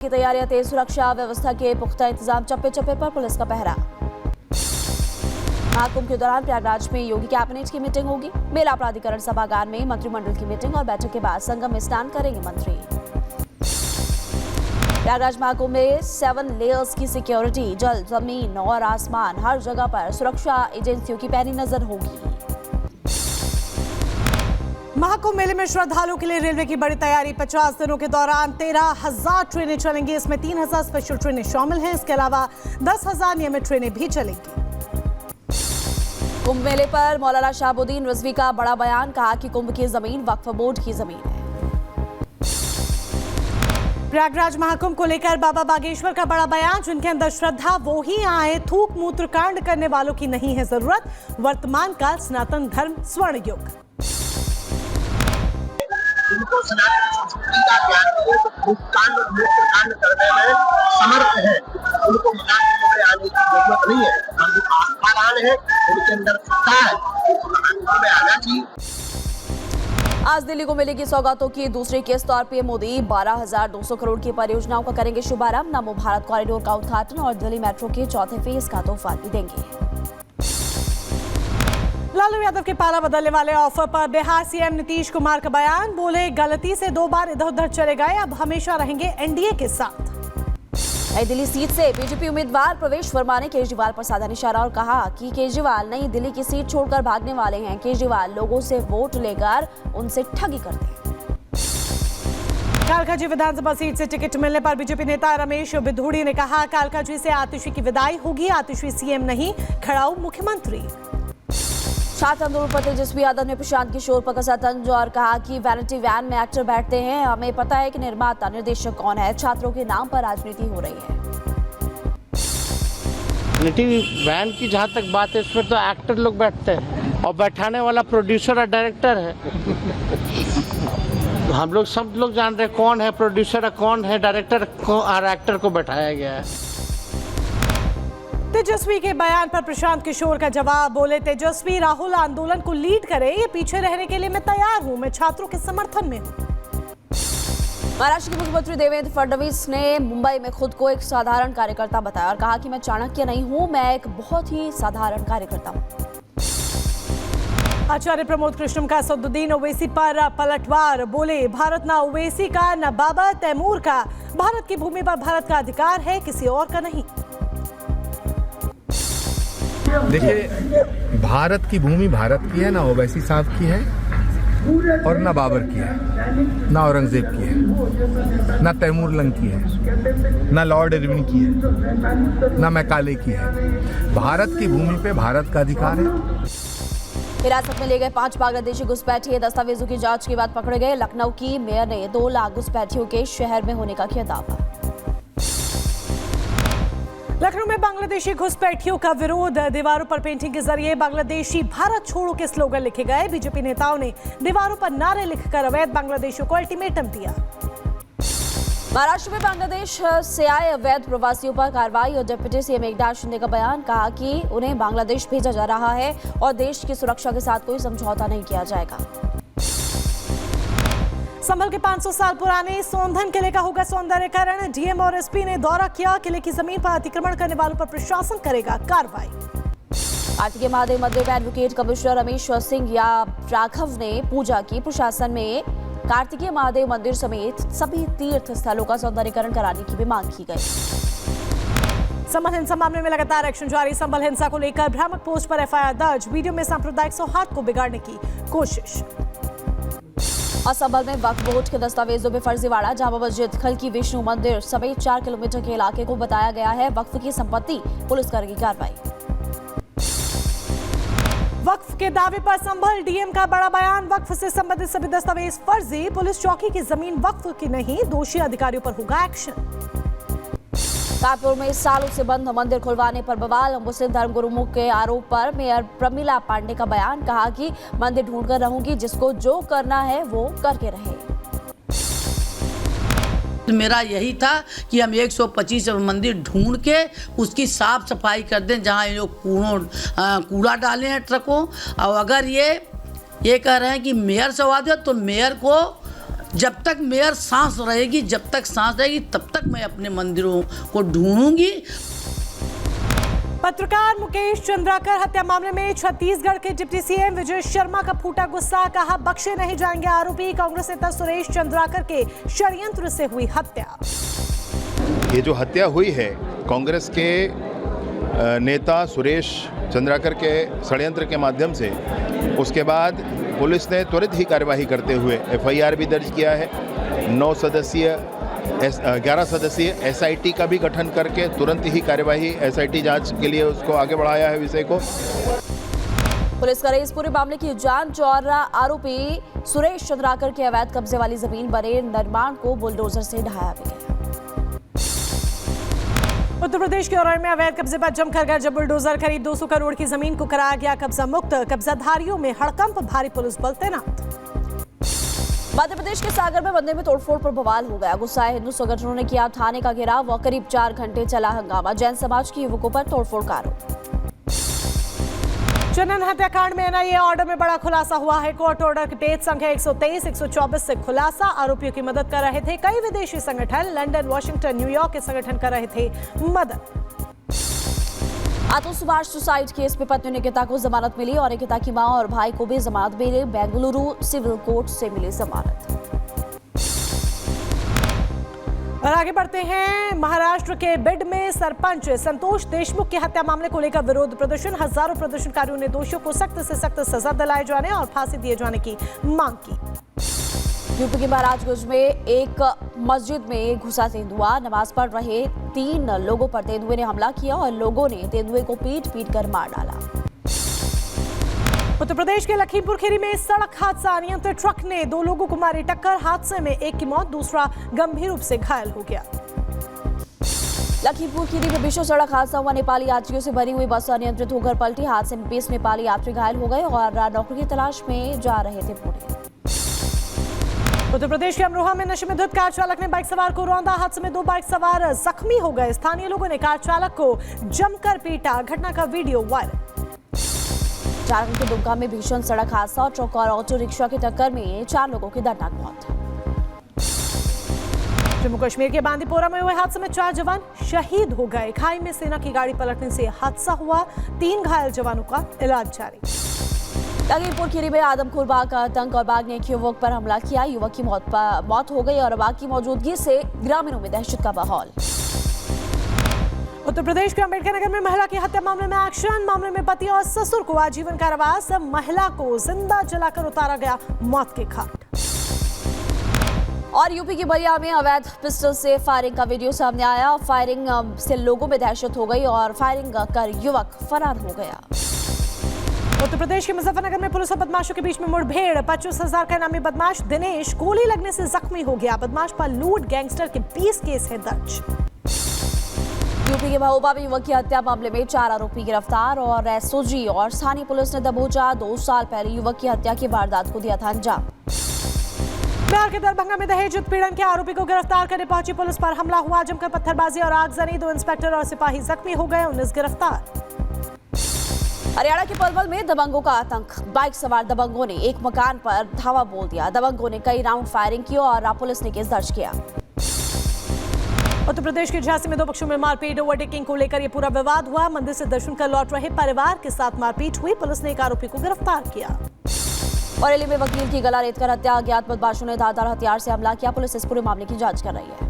की तैयारियां तेज, सुरक्षा व्यवस्था के पुख्ता इंतजाम, चप्पे चप्पे पर पुलिस का पहरा। महाकुंभ के दौरान प्रयागराज में योगी कैबिनेट की मीटिंग होगी। मेला प्राधिकरण सभागार में मंत्रिमंडल की मीटिंग और बैठक के बाद संगम में स्नान करेंगे मंत्री। प्रयागराज महाकुंभ में 7 लेयर्स की सिक्योरिटी, जल, जमीन और आसमान, हर जगह पर सुरक्षा एजेंसियों की पैनी नजर होगी। महाकुंभ मेले में श्रद्धालुओं के लिए रेलवे की बड़ी तैयारी। 50 दिनों के दौरान 13,000 ट्रेनें चलेंगी। इसमें 3,000 स्पेशल ट्रेनें शामिल हैं। इसके अलावा 10,000 नियमित ट्रेनें भी चलेंगी। कुंभ मेले पर मौलाना शहाबुद्दीन रिजवी का बड़ा बयान, कहा कि कुंभ की जमीन वक्फ बोर्ड की जमीन है। प्रयागराज महाकुंभ को लेकर बाबा बागेश्वर का बड़ा बयान, जिनके अंदर श्रद्धा वो ही आए, थूक मूत्र कांड करने वालों की नहीं है जरूरत। वर्तमान काल सनातन धर्म स्वर्ण युग। उनको सनातन संस्कृति का ज्ञान मिले तो थूक कांड और मूत्र कांड करने में समर्थ है। उनको महाकुंभ में आने की जरूरत नहीं है। हम जो आस्थावान है, उनके अंदर श्रद्धा है, उनको महाकुंभ में आना चाहिए। आज दिल्ली को मिलेगी सौगातों की दूसरी किस्त और पीएम मोदी 12,200 करोड़ की परियोजनाओं का करेंगे शुभारंभ। नमो भारत कॉरिडोर का उद्घाटन और दिल्ली मेट्रो के चौथे फेज का तोहफा भी देंगे। लालू यादव के पाला बदलने वाले ऑफर पर बिहार सीएम नीतीश कुमार का बयान, बोले गलती से 2 बार इधर उधर चले गए, अब हमेशा रहेंगे एनडीए के साथ। नई दिल्ली सीट से बीजेपी उम्मीदवार प्रवेश वर्मा ने केजरीवाल पर साधा निशाना और कहा कि केजरीवाल नई दिल्ली की सीट छोड़कर भागने वाले हैं। केजरीवाल लोगों से वोट लेकर उनसे ठगी करते हैं। कालकाजी विधानसभा सीट से टिकट मिलने पर बीजेपी नेता रमेश बिधूड़ी ने कहा, कालकाजी से आतिशी की विदाई होगी, आतिशी सीएम नहीं, खड़ाऊ मुख्यमंत्री। छात्र आंदोलन पर तेजस्वी यादव ने प्रशांत किशोर पर कसा तंज और कहा कि वैनिटी वैन में एक्टर बैठते हैं, हमें पता है कि निर्माता निर्देशक कौन है, छात्रों के नाम पर राजनीति हो रही है। वैनिटी वैन की जहाँ तक बात है, इसमें तो एक्टर लोग बैठते हैं और बैठाने वाला प्रोड्यूसर और डायरेक्टर है। हम लोग सब लोग जान रहे कौन है प्रोड्यूसर और कौन है डायरेक्टर और एक्टर को बैठाया गया है। तेजस्वी के बयान पर प्रशांत किशोर का जवाब, बोले तेजस्वी राहुल आंदोलन को लीड करे, ये पीछे रहने के लिए मैं तैयार हूं, मैं छात्रों के समर्थन में हूं। महाराष्ट्र के मुख्यमंत्री देवेंद्र फडणवीस ने मुंबई में खुद को एक साधारण कार्यकर्ता बताया और कहा कि मैं चाणक्य नहीं हूं, मैं एक बहुत ही साधारण कार्यकर्ता हूं। आचार्य प्रमोद कृष्णम का असदुद्दीन ओवैसी पर पलटवार, बोले भारत ना ओवैसी का न बाबर तैमूर का, भारत की भूमि पर भारत का अधिकार है, किसी और का नहीं। देखिए, भारत की भूमि भारत की है, ना ओवैसी साहब की है और ना बाबर की है, ना औरंगजेब की है, ना तैमूर लंग की है, ना लॉर्ड इरविन की है, ना मैकाले की है। भारत की भूमि पे भारत का अधिकार है। हिरासत में ले गए 5 बांग्लादेशी घुसपैठिए दस्तावेजों की जांच के बाद पकड़े गए। लखनऊ की मेयर ने 2 लाख घुसपैठियों के शहर में होने का किया दावा। लखनऊ में बांग्लादेशी घुसपैठियों का विरोध, दीवारों पर पेंटिंग के जरिए बांग्लादेशी भारत छोड़ो के स्लोगन लिखे गए। बीजेपी नेताओं ने दीवारों पर नारे लिखकर अवैध बांग्लादेशियों को अल्टीमेटम दिया। महाराष्ट्र में बांग्लादेश से आए अवैध प्रवासियों पर कार्रवाई और डिप्टी सीएम एकनाथ शिंदे का बयान, कहा कि उन्हें बांग्लादेश भेजा जा रहा है और देश की सुरक्षा के साथ कोई समझौता नहीं किया जाएगा। संभल के 500 साल पुराने सोंधन किले का होगा सौंदर्यीकरण। डीएम और एसपी ने दौरा किया। किले की जमीन पर अतिक्रमण करने वालों पर प्रशासन करेगा कार्रवाई। कार्तिकेय महादेव मंदिर में एडवोकेट कमिश्नर रमेश्वर सिंह या राघव ने पूजा की। प्रशासन में कार्तिकेय महादेव मंदिर समेत सभी तीर्थ स्थलों का सौंदर्यीकरण कराने की भी मांग की गई। संभल हिंसा मामले में लगातार एक्शन जारी। संभल हिंसा को लेकर भ्रामक पोस्ट पर एफआईआर दर्ज। वीडियो में सांप्रदायिक सौहार्द को बिगाड़ने की कोशिश। और संभल में वक्फ बोर्ड के दस्तावेजों में फर्जीवाड़ा। जामा मस्जिद, खलकी विष्णु मंदिर समेत 4 किलोमीटर के इलाके को बताया गया है वक्फ की संपत्ति, पुलिस करेगी कार्रवाई। वक्फ के दावे पर संभल डीएम का बड़ा बयान, वक्फ से संबंधित सभी दस्तावेज फर्जी, पुलिस चौकी की जमीन वक्फ की नहीं, दोषी अधिकारियों पर होगा एक्शन। कानपुर में सालों से बंद मंदिर खुलवाने पर बवाल। मुस्लिम धर्मगुरुओं के आरोप पर मेयर प्रमिला पांडे का बयान, कहा कि मंदिर ढूंढकर रहूंगी, जिसको जो करना है वो करके रहे। मेरा यही था कि हम 125 मंदिर ढूंढ के उसकी साफ सफाई कर दें, जहां ये लोग कूड़ा डाले हैं ट्रकों। और अगर ये कह रहे हैं कि मेयर से वाद है, तो मेयर को जब तक मेयर सांस रहेगी, जब तक सांस रहेगी, तब तक मैं अपने मंदिरों को ढूंढूंगी। पत्रकार मुकेश चंद्राकर हत्या मामले में छत्तीसगढ़ के डिप्टी सीएम विजय शर्मा का फूटा गुस्सा, कहा बख्शे नहीं जाएंगे आरोपी। कांग्रेस नेता सुरेश चंद्राकर के षड्यंत्र से हुई हत्या। ये जो हत्या हुई है कांग्रेस के नेता सुरेश चंद्राकर के षड्यंत्र के माध्यम से, उसके बाद पुलिस ने त्वरित ही कार्यवाही करते हुए एफआईआर भी दर्ज किया है। 11 सदस्यीय एसआईटी का भी गठन करके तुरंत ही कार्यवाही एसआईटी जांच के लिए उसको आगे बढ़ाया है विषय को। पुलिस करे इस पूरे मामले की जांच और आरोपी सुरेश चंद्राकर के अवैध कब्जे वाली जमीन बने निर्माण को बुलडोजर से ढहाया भी गया। उत्तर प्रदेश के औरई में अवैध कब्जे पर जमकर गया जब बुलडोजर करीब 200 करोड़ की जमीन को कराया गया कब्जा मुक्त। कब्जाधारियों में हड़कंप, भारी पुलिस बल तैनात। मध्य प्रदेश के सागर में मंदिर में तोड़फोड़ पर बवाल हो गया। गुस्साए हिंदू संगठनों ने किया थाने का घेराव और करीब 4 घंटे चला हंगामा। जैन समाज के युवकों पर तोड़फोड़ का आरोप। चंदन हत्याकांड में एनआईए ऑर्डर में बड़ा खुलासा हुआ है। कोर्ट ऑर्डर की पेज संख्या 123, 124 से खुलासा। आरोपियों की मदद कर रहे थे कई विदेशी संगठन। लंदन, वाशिंगटन, न्यूयॉर्क के संगठन कर रहे थे मदद। आतो सुभाष सुसाइड केस में पत्नी निकिता को जमानत मिली और निकिता की मां और भाई को भी जमानत मिली। बेंगलुरु सिविल कोर्ट से मिली जमानत। और आगे बढ़ते हैं, महाराष्ट्र के बिड में सरपंच संतोष देशमुख की हत्या मामले को लेकर विरोध प्रदर्शन। हजारों प्रदर्शनकारियों ने दोषियों को सख्त से सख्त सजा दिलाए जाने और फांसी दिए जाने की मांग की। यूपी के महाराजगंज में एक मस्जिद में घुसा तेंदुआ। नमाज पढ़ रहे 3 लोगों पर तेंदुए ने हमला किया और लोगों ने तेंदुए को पीट कर मार डाला। उत्तर प्रदेश के लखीमपुर खीरी में सड़क हादसा। अनियंत्रित ट्रक ने 2 लोगों को मारी टक्कर। हादसे में एक की मौत, दूसरा गंभीर रूप से घायल हो गया। लखीमपुर खीरी में भीषण सड़क हादसा हुआ। नेपाली यात्रियों से भरी हुई बस अनियंत्रित होकर पलटी। हादसे में 20 नेपाली यात्री घायल हो गए और नौकरी की तलाश में जा रहे थे पुणे। उत्तर प्रदेश के अमरोहा में नशे में धुत कार चालक ने बाइक सवार को रौंदा। हादसे में 2 बाइक सवार जख्मी हो गए। स्थानीय लोगों ने कार चालक को जमकर पीटा। घटना का वीडियो वायरल। झारखंड के दुमका में भीषण सड़क हादसा। ट्रक और ऑटो रिक्शा की टक्कर में 4 लोगों की दर्दनाक मौत। जम्मू कश्मीर के बांदीपोरा में हुए हादसे में 4 जवान शहीद हो गए। खाई में सेना की गाड़ी पलटने से हादसा हुआ। 3 घायल जवानों का इलाज जारी। लखीमपुर खीरी में आदमखोर बाघ का आतंक और बाघ ने एक युवक पर हमला किया। युवक की मौत हो गई और बाघ की मौजूदगी से ग्रामीणों में दहशत का माहौल। उत्तर प्रदेश के अंबेडकर नगर में महिला की हत्या मामले में एक्शन। मामले में पति और ससुर को आजीवन कारावास। महिला को जिंदा जलाकर उतारा गया मौत के घाट। और यूपी की बलिया में अवैध पिस्टल से फायरिंग का वीडियो सामने आया। फायरिंग से लोगों में दहशत हो गई और फायरिंग कर युवक फरार हो गया। उत्तर प्रदेश के मुजफ्फरनगर में पुलिस और बदमाशों के बीच में मुठभेड़। 25,000 का इनामी बदमाश दिनेश गोली लगने से जख्मी हो गया। बदमाश पर लूट, गैंगस्टर के 20 केस है दर्ज। यूपी के महोबा में युवक की हत्या मामले में 4 आरोपी गिरफ्तार और एसओजी और स्थानीय पुलिस ने दबोचा। 2 साल पहले युवक की हत्या की वारदात को दिया था अंजाम। बिहार के दरभंगा में दहेज उत्पीड़न के आरोपी को गिरफ्तार करने पहुंची पुलिस पर हमला हुआ। जमकर पत्थरबाजी और आगजनी। 2 इंस्पेक्टर और सिपाही जख्मी हो गए। 19 गिरफ्तार। हरियाणा के पलवल में दबंगों का आतंक। बाइक सवार दबंगों ने एक मकान पर धावा बोल दिया। दबंगों ने कई राउंड फायरिंग की और पुलिस ने केस दर्ज किया। उत्तर प्रदेश के झांसी में 2 पक्षों में मारपीट। ओवरटेकिंग को लेकर यह पूरा विवाद हुआ। मंदिर से दर्शन कर लौट रहे परिवार के साथ मारपीट हुई। पुलिस ने एक आरोपी को गिरफ्तार किया। बरेली में वकील की गला रेतकर हत्या। अज्ञात बदमाशों ने धारदार हथियार से हमला किया। पुलिस इस पूरे मामले की जांच कर रही है।